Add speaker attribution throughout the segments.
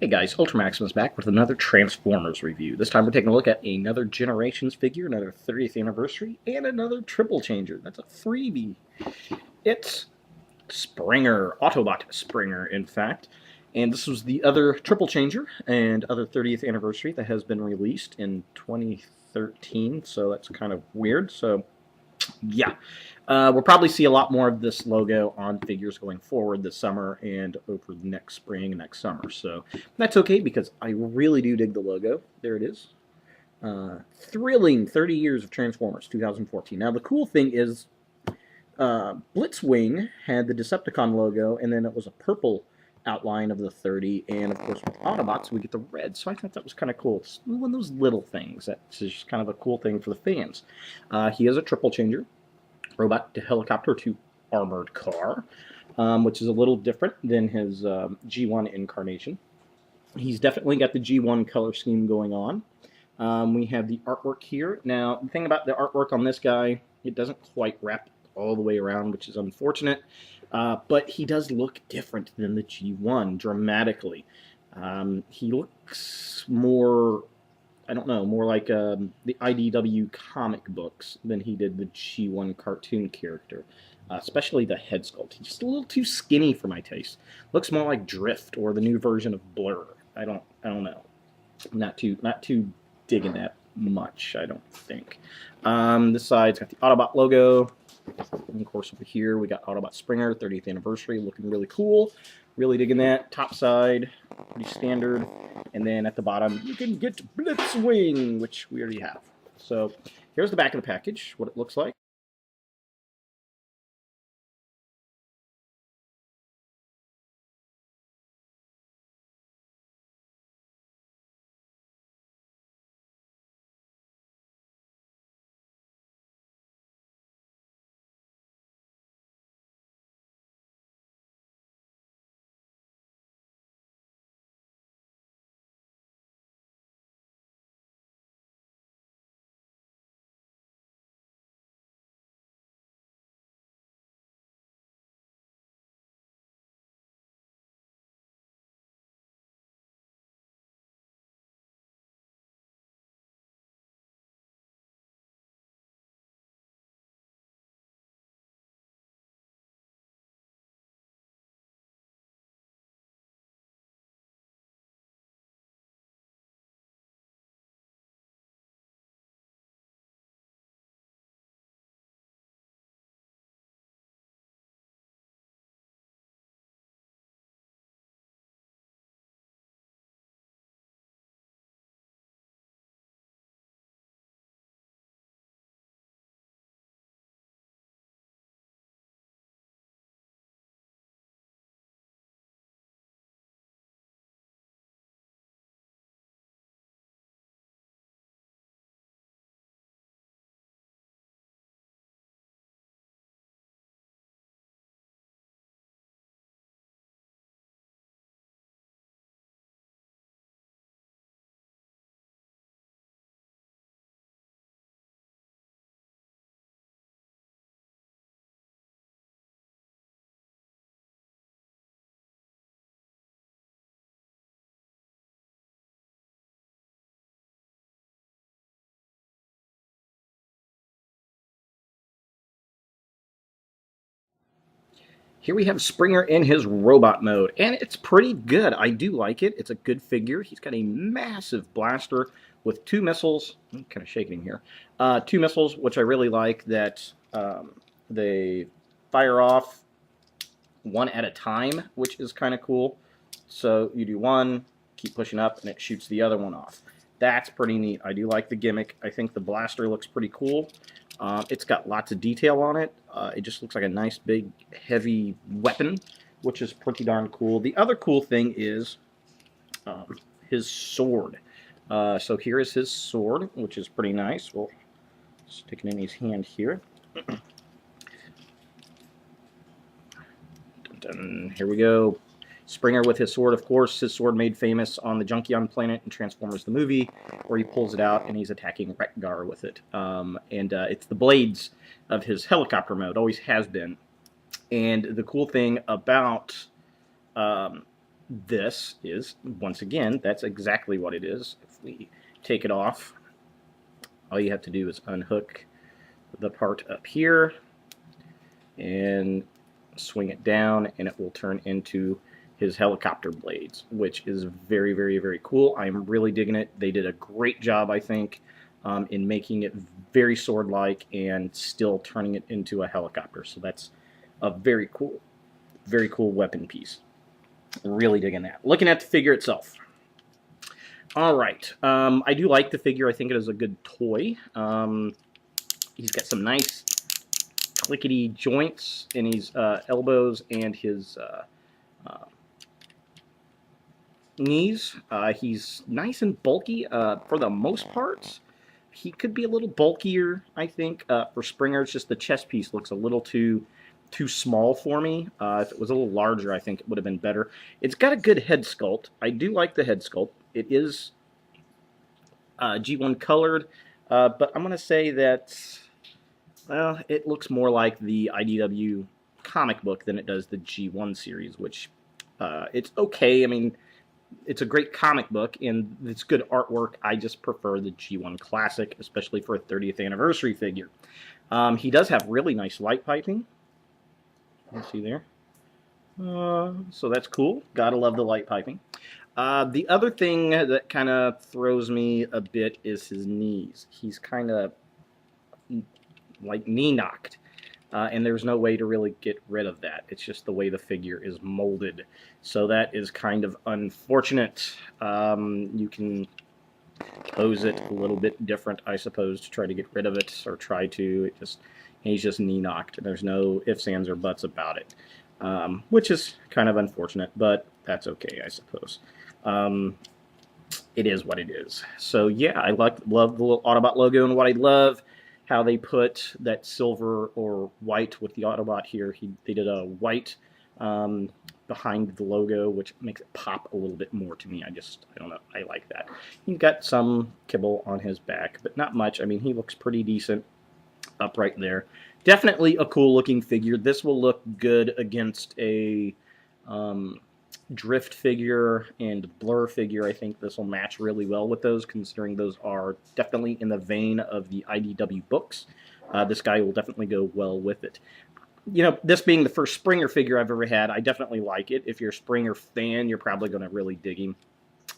Speaker 1: Hey guys, Ultramaximus back with another Transformers review. This time we're taking a look at another Generations figure, another 30th anniversary, and another triple changer. That's a freebie. It's Springer, Autobot Springer, in fact. And this was the other triple changer and other 30th anniversary that has been released in 2013, so that's kind of weird. So yeah, we'll probably see a lot more of this logo on figures going forward this summer and over the next spring and next summer. So that's okay because I really do dig the logo. There it is. Thrilling 30 years of Transformers, 2014. Now the cool thing is Blitzwing had the Decepticon logo, and then it was a purple outline of the 30, and of course with Autobots we get the red, so I thought that was kind of cool. It's one of those little things that's just kind of a cool thing for the fans. He is a triple changer, robot to helicopter to armored car, which is a little different than his G1 incarnation. He's definitely got the G1 color scheme going on. We have the artwork here. Now, the thing about the artwork on this guy, it doesn't quite wrap all the way around, which is unfortunate. But he does look different than the G1 dramatically. He looks more, I don't know, more like the IDW comic books than he did the G1 cartoon character. Especially the head sculpt. He's just a little too skinny for my taste. Looks more like Drift or the new version of Blur. I don't know. Not too digging that much, I don't think. This side's got the Autobot logo. And of course, over here we got Autobot Springer, 30th anniversary, looking really cool. Really digging that. Top side, pretty standard. And then at the bottom, you can get Blitzwing, which we already have. So here's the back of the package, what it looks like. Here we have Springer in his robot mode, and it's pretty good. I do like it. It's a good figure. He's got a massive blaster with two missiles. I'm kind of shaking here. Two missiles, which I really like, that they fire off one at a time, which is kind of cool. So you do one, keep pushing up, and it shoots the other one off. That's pretty neat. I do like the gimmick. I think the blaster looks pretty cool. It's got lots of detail on it. It just looks like a nice, big, heavy weapon, which is pretty darn cool. The other cool thing is his sword. So here is his sword, which is pretty nice. We'll stick it in his hand here. Here we go. Springer with his sword, of course. His sword made famous on the Junkion planet in Transformers the movie, where he pulls it out and he's attacking Wreck-Gar with it. It's the blades of his helicopter mode, always has been. And the cool thing about this is, once again, that's exactly what it is. If we take it off, all you have to do is unhook the part up here and swing it down, and it will turn into his helicopter blades, which is very, very, very cool. I'm really digging it. They did a great job, I think, in making it very sword-like and still turning it into a helicopter. So that's a very cool weapon piece. Really digging that. Looking at the figure itself. All right. I do like the figure. I think it is a good toy. He's got some nice clickety joints in his elbows and his knees. He's nice and bulky for the most part. He could be a little bulkier, I think. For Springer, it's just the chest piece looks a little too small for me. If it was a little larger, I think it would have been better. It's got a good head sculpt. I do like the head sculpt. It is G1 colored, but I'm going to say that, well, it looks more like the IDW comic book than it does the G1 series, which it's okay. I mean, it's a great comic book, and it's good artwork. I just prefer the G1 Classic, especially for a 30th anniversary figure. He does have really nice light piping. You see there? So that's cool. Gotta love the light piping. The other thing that kind of throws me a bit is his knees. He's kind of like knee knocked. And there's no way to really get rid of that. It's just the way the figure is molded. So that is kind of unfortunate. You can pose it a little bit different, I suppose, to try to get rid of it, or try to. He's just knee knocked. There's no ifs, ands, or buts about it, which is kind of unfortunate, but that's okay, I suppose. It is what it is. So yeah, I love the little Autobot logo, and what I love how they put that silver or white with the Autobot here. They did a white behind the logo, which makes it pop a little bit more to me. I don't know. I like that. He's got some kibble on his back, but not much. I mean, he looks pretty decent up right there. Definitely a cool looking figure. This will look good against a Drift figure and Blur figure. I think this will match really well with those, considering those are definitely in the vein of the IDW books. This guy will definitely go well with it. You know, this being the first Springer figure I've ever had, I definitely like it. If you're a Springer fan, you're probably going to really dig him.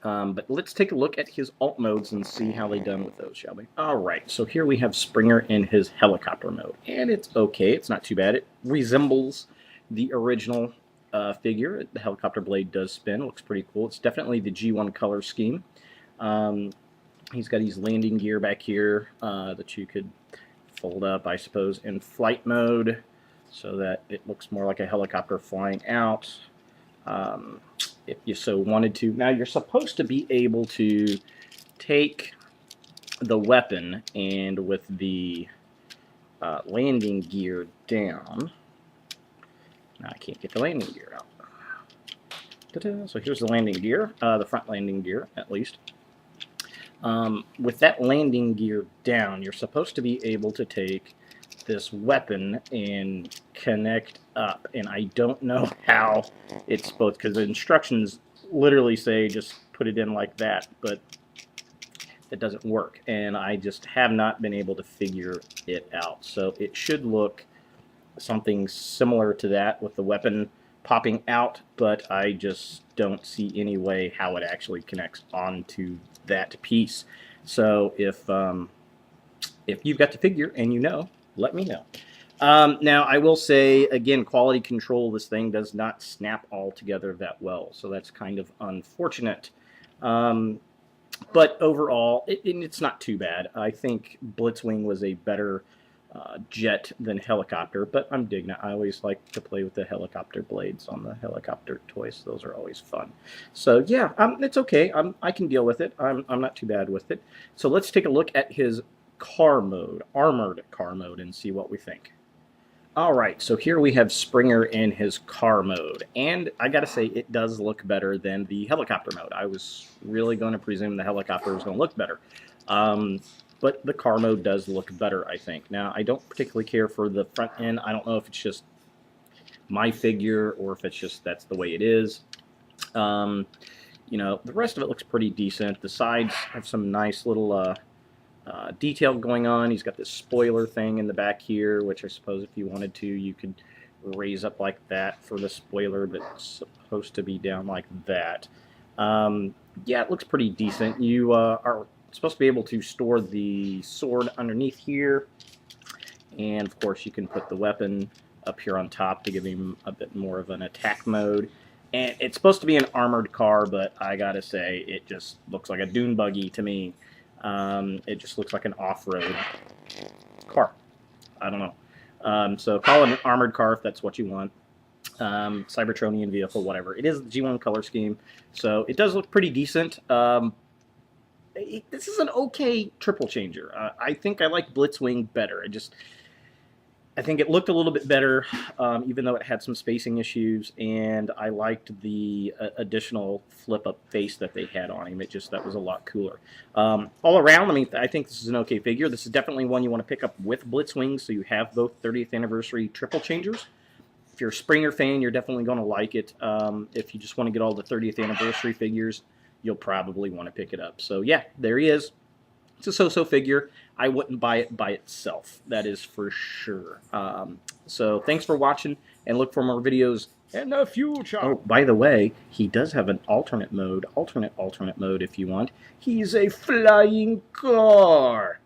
Speaker 1: But let's take a look at his alt modes and see how they done with those, shall we? Alright, so here we have Springer in his helicopter mode. And it's okay, it's not too bad. It resembles the original figure. The helicopter blade does spin. Looks pretty cool. It's definitely the G1 color scheme. He's got his landing gear back here that you could fold up, I suppose, in flight mode so that it looks more like a helicopter flying out. If you so wanted to. Now, you're supposed to be able to take the weapon and with the landing gear down. Now I can't get the landing gear out. So here's the landing gear, the front landing gear, at least. With that landing gear down, you're supposed to be able to take this weapon and connect up. And I don't know how it's supposed, because the instructions literally say just put it in like that, but it doesn't work. And I just have not been able to figure it out. So it should look something similar to that with the weapon popping out, but I just don't see any way how it actually connects onto that piece. So if you've got the figure and you know, let me know. Now, I will say, again, quality control, this thing does not snap all together that well, so that's kind of unfortunate. But overall, it's not too bad. I think Blitzwing was a better jet than helicopter, but I'm digging it. I always like to play with the helicopter blades on the helicopter toys. Those are always fun. So yeah, it's okay. I can deal with it. I'm not too bad with it. So let's take a look at his car mode, armored car mode, and see what we think. Alright, so here we have Springer in his car mode, and I gotta say, it does look better than the helicopter mode. I was really going to presume the helicopter was going to look better. But the car mode does look better, I think. Now, I don't particularly care for the front end. I don't know if it's just my figure or if it's just that's the way it is. You know, the rest of it looks pretty decent. The sides have some nice little detail going on. He's got this spoiler thing in the back here, which I suppose if you wanted to, you could raise up like that for the spoiler, but it's supposed to be down like that. Yeah, it looks pretty decent. You are supposed to be able to store the sword underneath here, and of course you can put the weapon up here on top to give him a bit more of an attack mode. And it's supposed to be an armored car, but I gotta say, it just looks like a dune buggy to me. It just looks like an off-road car. I don't know. So call it an armored car if that's what you want. Cybertronian vehicle, whatever. It is the G1 color scheme, so it does look pretty decent. This is an okay triple changer. I think I like Blitzwing better. I think it looked a little bit better, even though it had some spacing issues, and I liked the additional flip-up face that they had on him. That was a lot cooler. All around, I mean, I think this is an okay figure. This is definitely one you want to pick up with Blitzwing, so you have both 30th anniversary triple changers. If you're a Springer fan, you're definitely going to like it. If you just want to get all the 30th anniversary figures, you'll probably want to pick it up. So yeah, there he is. It's a so-so figure. I wouldn't buy it by itself. That is for sure. So thanks for watching, and look for more videos in the future. Oh, by the way, he does have an alternate mode if you want. He's a flying car.